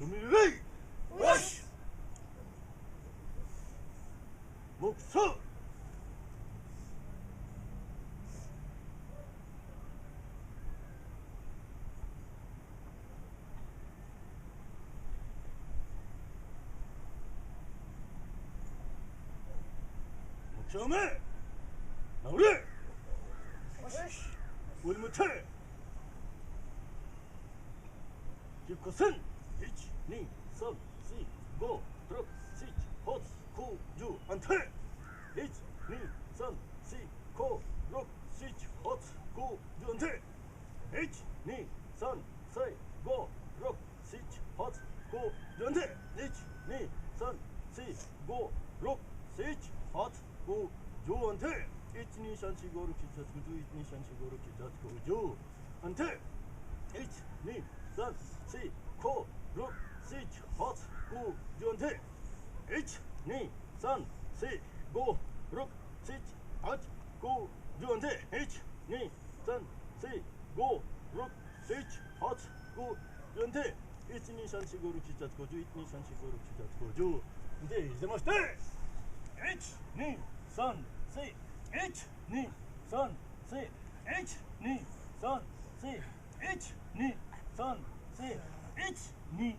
준비레이 와시 목소 목소매 나오래 우리 못해 이것은 1, 2, 3, 4, 5, 6, 7, 8, 9, 10 안돼 1, 2, 3, 4, 5, 6, 7, 8, 9, 10 안돼 1, 2, 3, 4, 5, 6, 7, 8, 9, 10 안돼 1, 2, 3, 4, 5, 6, 7, 8, 9, 10 안돼 1, 2, 3, 4, 5, 6, 7, 8, 9, 1, 2, 3, 4, 5, 6, 7, 8, 9, 10 안돼 1, 2, 3, 4, 5, 6, 7, 8, 9, 10 1, 2, 3, 4, 5, 6, 7, 8, 9, 10 1, 2, 3, 4, 5, 6, 7, 8, 9, 10 1, 2, 3, 4, 5, 6, 7, 8, 9, 10 1, 2, 3, 4, 5, 6, 7, 8, 9, 10で入れまして1、2、3、4 1、2、3、4 1、2、3、4 1、2、3、4 1、2